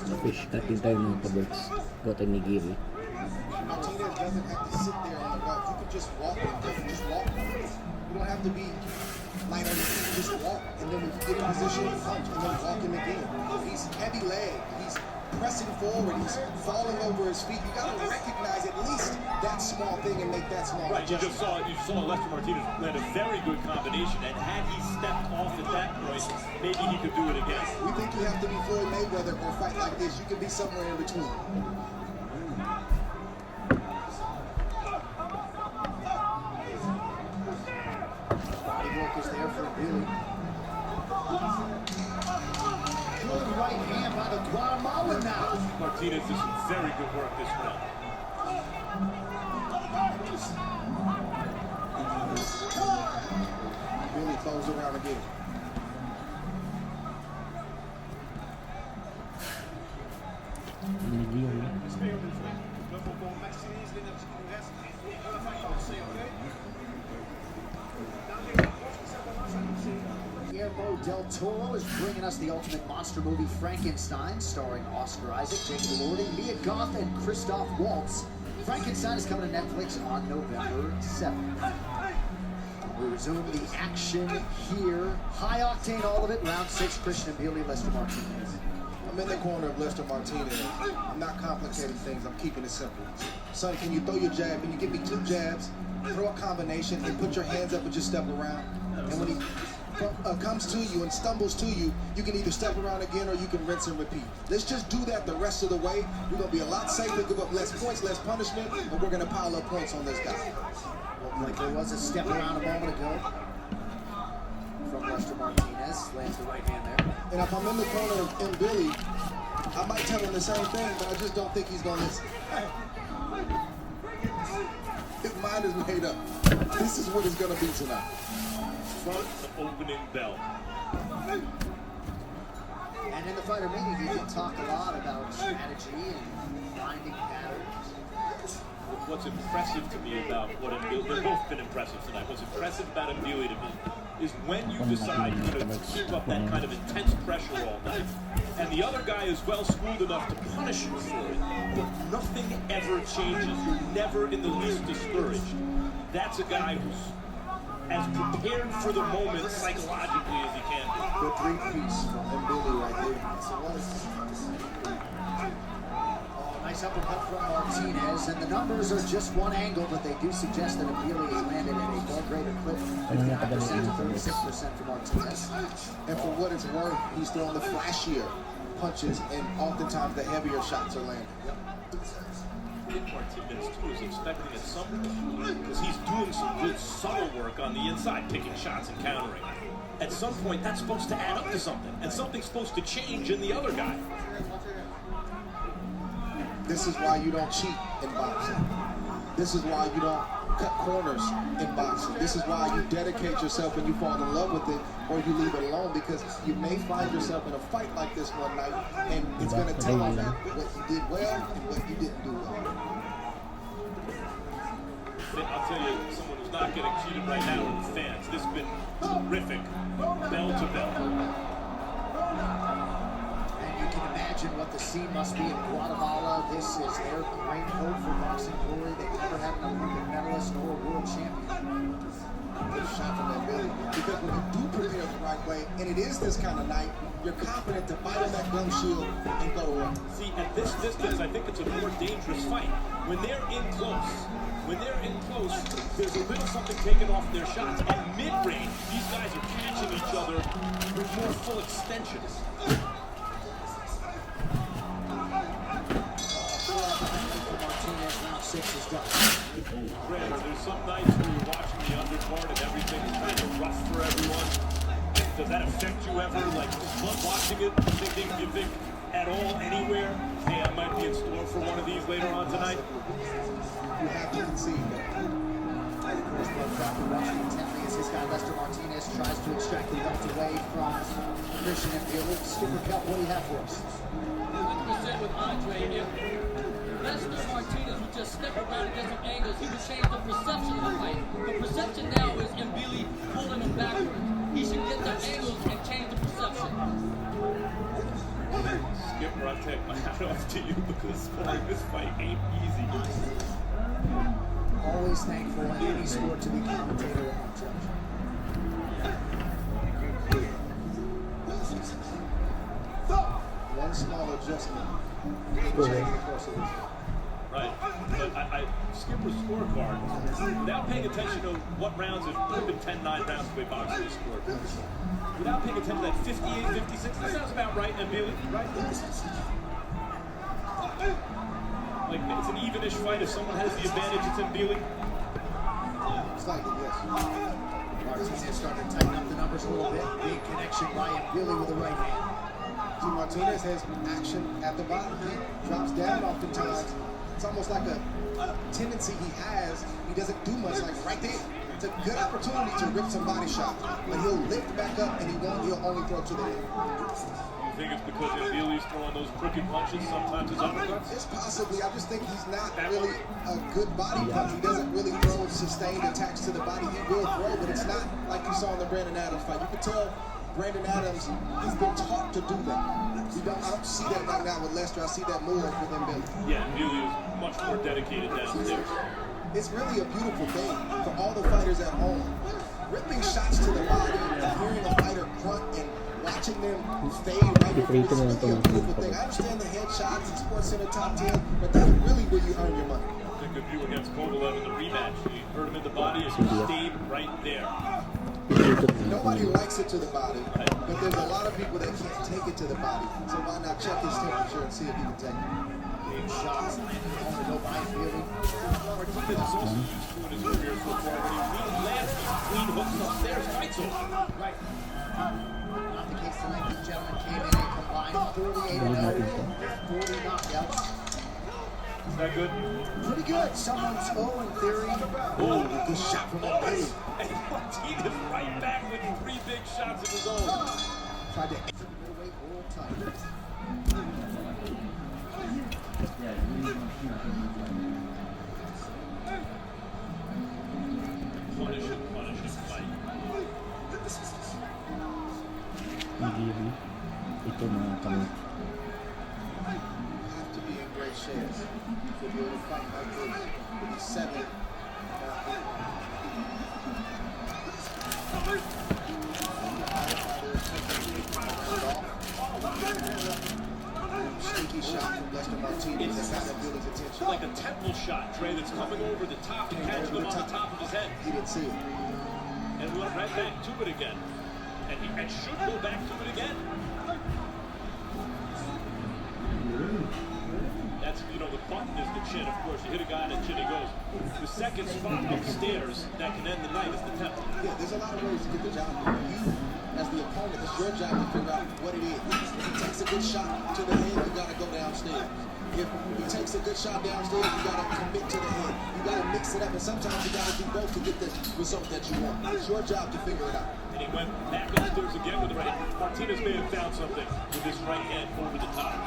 Fish cut din tayo mga kabox. Go tayo nigiri. Martinez doesn't have to sit there on the route. You can just walk him. Just walk him. You don't have to be light on your feet. Just walk. And then when you get in position, punch. And then walk him again. He's heavy leg. He's pressing forward. He's falling over his feet. You got to recognize at least that small thing and make that small adjustment. You saw Lester Martinez land a very good combination, and had he stepped off at that point, maybe he could do it again. We think you have to be Floyd Mayweather or fight like this. You can be somewhere in between. Body work is there for Billy. Good right hand by the Guatemalan now. Martinez did some very good work this round. Billy throws around again. Nigiri. Guillermo del Toro is bringing us the ultimate monster movie Frankenstein, starring Oscar Isaac, Jacob Elordi, Mia Goth, and Christoph Waltz. Frankenstein is coming to Netflix on November 7th. We resume the action here. High octane, all of it. Round 6, Christian Mbili, Lester Martinez. I'm in the corner of Lester Martinez. I'm not complicating things. I'm keeping it simple. Son, can you throw your jab? Can you give me 2 jabs, throw a combination, and put your hands up and just step around? And when he comes to you and stumbles to you, you can either step around again or you can rinse and repeat. Let's just do that the rest of the way. We're going to be a lot safer, give up less points, less punishment, and we're going to pile up points on this guy. Like there was a step around a moment ago from Lester Martinez. Lands the right hand there. And if I'm in the corner of Mbili, I might tell him the same thing, but I just don't think he's going to listen. His mind is made up. This is what it's going to be tonight. Front opening bell. And in the fighter meeting, he did talk a lot about strategy and finding patterns. What's impressive to me about what Mbili, they've both been impressive tonight. What's impressive about Mbili to me is when you decide to keep up that kind of intense pressure all night, and the other guy is well schooled enough to punish you for it, but nothing ever changes. You're never in the least discouraged. That's a guy who's as prepared for the moment psychologically as he can be. Good 3-piece from Mbili right there. Yes, it was. Nice uppercut from Martinez, and the numbers are just one angle, but they do suggest that Mbili has landed at a far greater clip, 59% to 36% for Martinez. And for what it's worth, he's throwing the flashier punches, and oftentimes the heavier shots are landing. Martinez too is expecting at some point, because he's doing some good subtle work on the inside, picking shots and countering. At some point, that's supposed to add up to something, and something's supposed to change in the other guy. This is why you don't cheat in boxing. This is why you don't cut corners in boxing. This is why you dedicate yourself and you fall in love with it, or you leave it alone, because you may find yourself in a fight like this one night, and it's going to tell you what you did well and what you didn't do well. I'll tell you, someone who's not getting cheated right now are the fans. This has been terrific, bell to bell. You can imagine what the scene must be in Guatemala. This is their great hope for boxing glory. They've never had an Olympic medalist nor a world champion. Good shot from that Billy. Because when you do prepare the right way, and it is this kind of night, you're confident to bite on that gum shield and go away. See, at this distance, I think it's a more dangerous fight. When they're in close, there's a little something taken off their shots. At mid-range, these guys are catching each other with more full extensions. Granted, there's some nights where you're watching the undercard and everything is kind of rough for everyone. Does that affect you ever? Like, just watching it, you think at all, anywhere, hey, I might be in store for one of these later on tonight? You have to concede that. Of course, Bloodcropper watching intently as his guy Lester Martinez tries to extract the belt away from Christian Mbili. Skipper Cup, what do you have for us? 100% with Andre. If Lester Martinez would just step around and get some angles, he would change the perception of the fight. The perception now is Mbili pulling him backwards. He should get the angles and change the perception. get where I take my hat off to you because scoring this fight ain't easy. Always thankful in any sport to be commentator and not judge. One small adjustment can change the course of this. Right. But I skip a scorecard without paying attention to what rounds. It could have been 10-9 rounds the way boxing is scored. Without paying attention to that 58-56, that sounds about right, and Billy, right? Like, it's an evenish fight. If someone has the advantage, it's in Billy. Slightly, yes. Martinez starting to tighten up the numbers a little bit. Big connection by Billy with the right hand. See, Martinez has action at the bottom. He drops down oftentimes. It's almost like a tendency he has. He doesn't do much, like right there. It's a good opportunity to rip some body shots, but he'll lift back up and he'll only throw to the head. You think it's because Billy's throwing those crooked punches, sometimes his uppercuts? It's possibly. I just think he's not really a good body puncher. He doesn't really throw sustained attacks to the body. He will throw, but it's not like you saw in the Brandon Adams fight. You can tell Brandon Adams, he's been taught to do that. I don't see that right now with Lester. I see that more within Billy. Yeah, Billy is much more dedicated downstairs. It's really a beautiful thing for all the fighters at home. Ripping shots to the body and hearing a fighter grunt and watching them fade right over is really a beautiful thing. I understand the headshots and Sports Center top 10, but that's really where you earn your money. I think of you against Kovalev in the rematch. He hurt him in the body and he stayed right there. Nobody likes it to the body, but there's a lot of people that can't take it to the body. So why not check his temperature and see if he can take it? Big shots landing on the go by Billy. Martinez is also used to in his career so far when he really lands these clean hooks upstairs, fights over. Right. Not the case tonight. These gentlemen came in and combined 48-0 with 40 knockouts. Is that good? Pretty good. Someone's 0 in theory. Oh, Good shot from Billy. and Martinez right back with 3 big shots of his own. Tried to Middleweight world title. Punish him, fight. Nigiri. Ito mga kamay. have to be in great shape to be able to fight like this. With 7. Sneaky shot from Lester Martinez that got Billy's attention. Like a temple shot, Trey, that's coming over the top and catching him on the top of his head. He didn't see it. And we went right back to it again. And he should go back to it again. That's, the button is the chin, of course. You hit a guy on the chin, he goes. The second spot upstairs that can end the night is the temple. Yeah, there's a lot of ways to get the job done. You, as the opponent, it's your job to figure out what it is. If he takes a good shot to the head, you got to go downstairs. If he takes a good shot downstairs, you got to commit to the head. You got to mix it up, and sometimes you got to do both to get the result that you want. It's your job to figure it out. And he went back upstairs again with the right hand. Martinez may have found something with his right hand over the top.